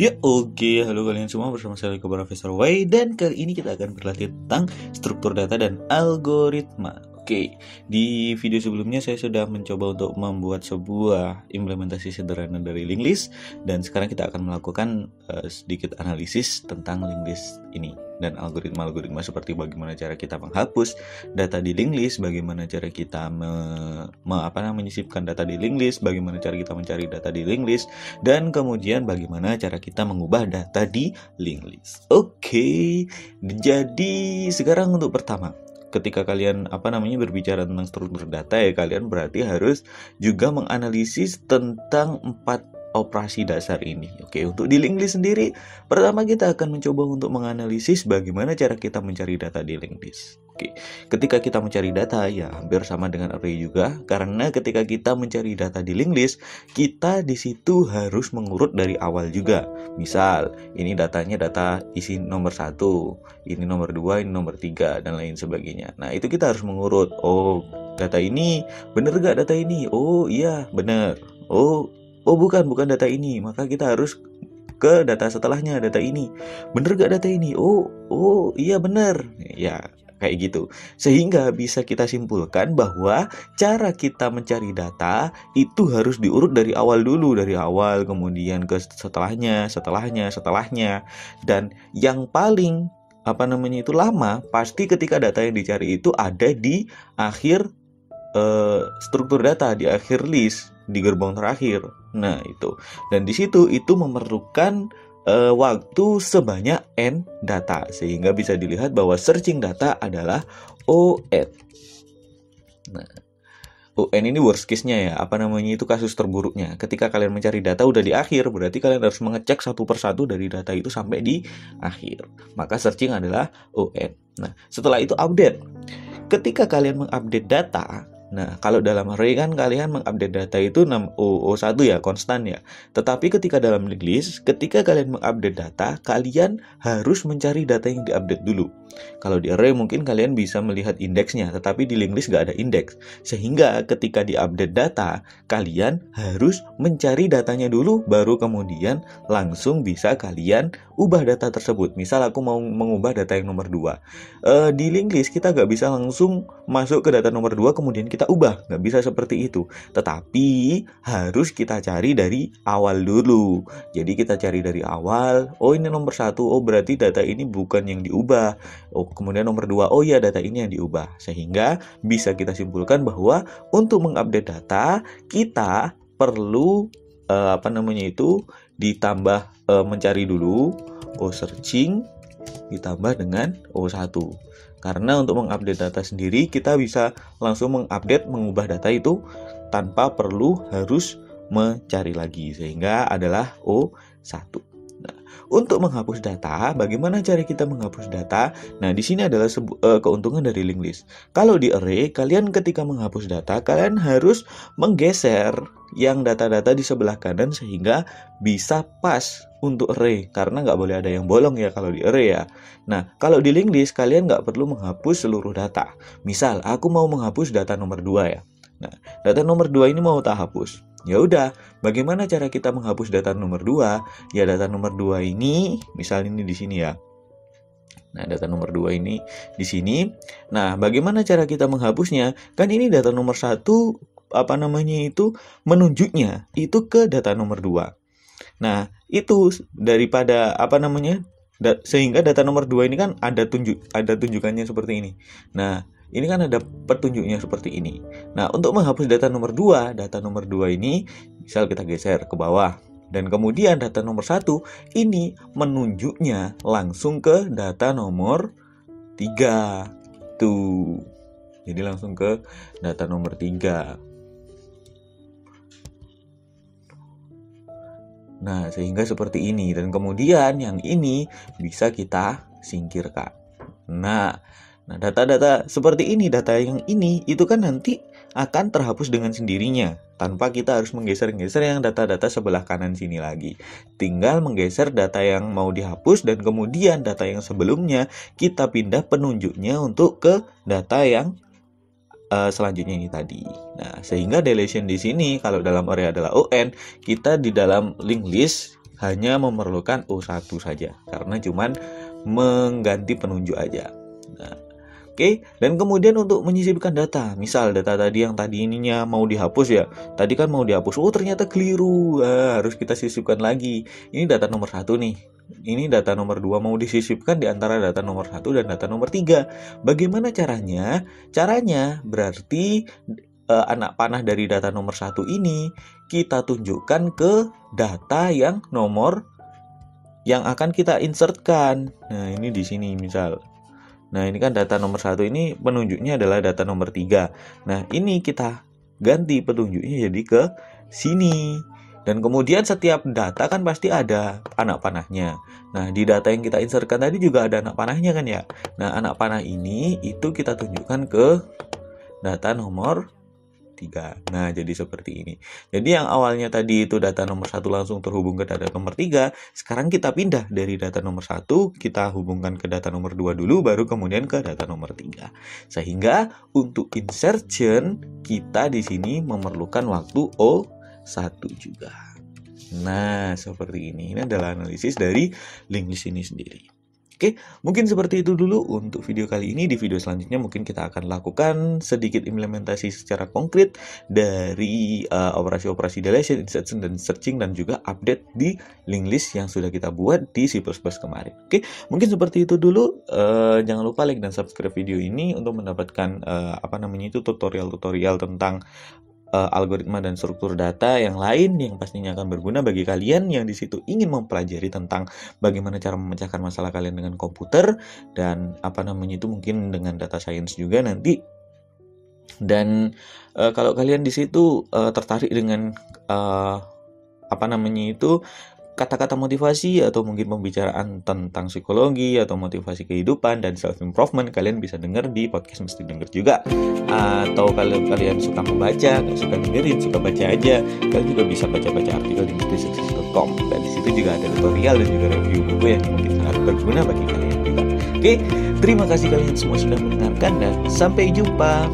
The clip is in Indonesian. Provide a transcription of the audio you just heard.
Ya oke, halo kalian semua, bersama saya Profesor Y. Dan kali ini kita akan berlatih tentang struktur data dan algoritma. Oke, di video sebelumnya saya sudah mencoba untuk membuat sebuah implementasi sederhana dari linked list. Dan sekarang kita akan melakukan sedikit analisis tentang linked list ini dan algoritma-algoritma, seperti bagaimana cara kita menghapus data di linked list, bagaimana cara kita menyisipkan data di linked list, bagaimana cara kita mencari data di linked list, dan kemudian bagaimana cara kita mengubah data di linked list. Oke, jadi sekarang untuk pertama, ketika kalian berbicara tentang struktur data ya, kalian berarti harus juga menganalisis tentang 4 operasi dasar ini. Oke, untuk di linked list sendiri, pertama kita akan mencoba untuk menganalisis bagaimana cara kita mencari data di linked list. Oke, ketika kita mencari data ya hampir sama dengan array juga, karena ketika kita mencari data di linked list, kita di situ harus mengurut dari awal juga. Misal, ini datanya data isi nomor 1, ini nomor 2, ini nomor 3, dan lain sebagainya. Nah, itu kita harus mengurut. Oh, data ini, bener gak data ini? Oh iya, bener. Oh bukan data ini, maka kita harus ke data setelahnya, data ini. Bener gak data ini? Oh iya bener. Ya, kayak gitu. Sehingga bisa kita simpulkan bahwa cara kita mencari data itu harus diurut dari awal dulu, dari awal kemudian ke setelahnya. Dan yang paling lama pasti ketika data yang dicari itu ada di akhir struktur data, di akhir list, di gerbong terakhir. Nah, itu. Dan di situ itu memerlukan waktu sebanyak n data, sehingga bisa dilihat bahwa searching data adalah ON. Nah, ON ini worst case-nya ya, itu kasus terburuknya. Ketika kalian mencari data udah di akhir, berarti kalian harus mengecek satu persatu dari data itu sampai di akhir. Maka searching adalah ON. Nah, setelah itu update. Ketika kalian mengupdate data, nah, kalau dalam array kan kalian mengupdate data itu O1 ya, konstan ya. Tetapi ketika dalam linked list, ketika kalian mengupdate data, kalian harus mencari data yang diupdate dulu. Kalau di array mungkin kalian bisa melihat indeksnya, tetapi di linked list nggak ada indeks. Sehingga ketika diupdate data, kalian harus mencari datanya dulu, baru kemudian langsung bisa kalian ubah data tersebut. Misal aku mau mengubah data yang nomor 2. Di linked list kita nggak bisa langsung masuk ke data nomor 2 kemudian kita ubah, nggak bisa seperti itu. Tetapi harus kita cari dari awal dulu. Jadi kita cari dari awal. Oh, ini nomor 1, oh berarti data ini bukan yang diubah. Oh, kemudian nomor 2, oh iya data ini yang diubah. Sehingga bisa kita simpulkan bahwa untuk mengupdate data kita perlu ditambah mencari dulu searching ditambah dengan O1. Karena untuk mengupdate data sendiri kita bisa langsung mengubah data itu tanpa perlu harus mencari lagi, sehingga adalah O1. Nah, untuk menghapus data, bagaimana cara kita menghapus data? Nah, di sini adalah keuntungan dari linked list. Kalau di array, kalian ketika menghapus data, kalian harus menggeser yang data-data di sebelah kanan sehingga bisa pas untuk array, karena nggak boleh ada yang bolong ya kalau di array ya. Nah, kalau di linked list kalian nggak perlu menghapus seluruh data. Misal aku mau menghapus data nomor 2 ya. Nah, data nomor 2 ini mau tak hapus. Ya udah, bagaimana cara kita menghapus data nomor 2? Ya, data nomor 2 ini misal ini di sini ya. Nah, data nomor 2 ini di sini. Nah, bagaimana cara kita menghapusnya? Kan ini data nomor 1 menunjuknya itu ke data nomor 2. Nah, itu daripada sehingga data nomor 2 ini kan ada tunjukannya seperti ini. Nah, ini kan ada petunjuknya seperti ini. Nah, untuk menghapus data nomor 2 ini misal kita geser ke bawah. Dan kemudian data nomor 1 ini menunjuknya langsung ke data nomor 3. Tuh. Jadi langsung ke data nomor 3. Nah, sehingga seperti ini. Dan kemudian yang ini bisa kita singkirkan. Nah, data-data seperti ini, data yang ini itu kan nanti akan terhapus dengan sendirinya tanpa kita harus menggeser-geser yang data-data sebelah kanan sini lagi. Tinggal menggeser data yang mau dihapus dan kemudian data yang sebelumnya kita pindah penunjuknya untuk ke data yang selanjutnya ini tadi. Nah, sehingga deletion di sini kalau dalam array adalah ON, kita di dalam linked list hanya memerlukan O1 saja karena cuman mengganti penunjuk aja. Nah, oke, dan kemudian untuk menyisipkan data, misal data tadi yang tadi ininya mau dihapus ya, tadi kan mau dihapus, oh ternyata keliru, harus kita sisipkan lagi. Ini data nomor 1 nih, ini data nomor 2 mau disisipkan di antara data nomor 1 dan data nomor 3. Bagaimana caranya? Caranya berarti anak panah dari data nomor 1 ini kita tunjukkan ke data yang nomor yang akan kita insertkan. Nah, ini di sini misal. Nah, ini kan data nomor 1 ini penunjuknya adalah data nomor 3. Nah, ini kita ganti petunjuknya jadi ke sini. Dan kemudian setiap data kan pasti ada anak panahnya. Nah, di data yang kita insertkan tadi juga ada anak panahnya kan ya. Nah, anak panah ini itu kita tunjukkan ke data nomor 3. Nah, jadi seperti ini. Jadi yang awalnya tadi itu data nomor 1 langsung terhubung ke data nomor 3, sekarang kita pindah dari data nomor 1, kita hubungkan ke data nomor 2 dulu, baru kemudian ke data nomor 3. Sehingga untuk insertion, kita di sini memerlukan waktu O1 juga. Nah, seperti ini. Ini adalah analisis dari linked list ini sendiri. Oke, mungkin seperti itu dulu untuk video kali ini. Di video selanjutnya mungkin kita akan lakukan sedikit implementasi secara konkret dari operasi-operasi deletion, insertion, dan searching, dan juga update di linked list yang sudah kita buat di C++ kemarin. Oke, mungkin seperti itu dulu. Jangan lupa like dan subscribe video ini untuk mendapatkan tutorial-tutorial tentang algoritma dan struktur data yang lain yang pastinya akan berguna bagi kalian yang di situ ingin mempelajari tentang bagaimana cara memecahkan masalah kalian dengan komputer dan mungkin dengan data science juga nanti. Dan kalau kalian di situ tertarik dengan kata-kata motivasi atau mungkin pembicaraan tentang psikologi atau motivasi kehidupan dan self improvement, kalian bisa dengar di podcast Mesti Denger juga. Atau kalau kalian suka membaca, nggak suka dengerin, suka baca aja, kalian juga bisa baca-baca artikel di mestisuccess.com, dan di situ juga ada tutorial dan juga review buku yang mungkin sangat berguna bagi kalian juga. Oke, terima kasih kalian semua sudah mendengarkan dan sampai jumpa.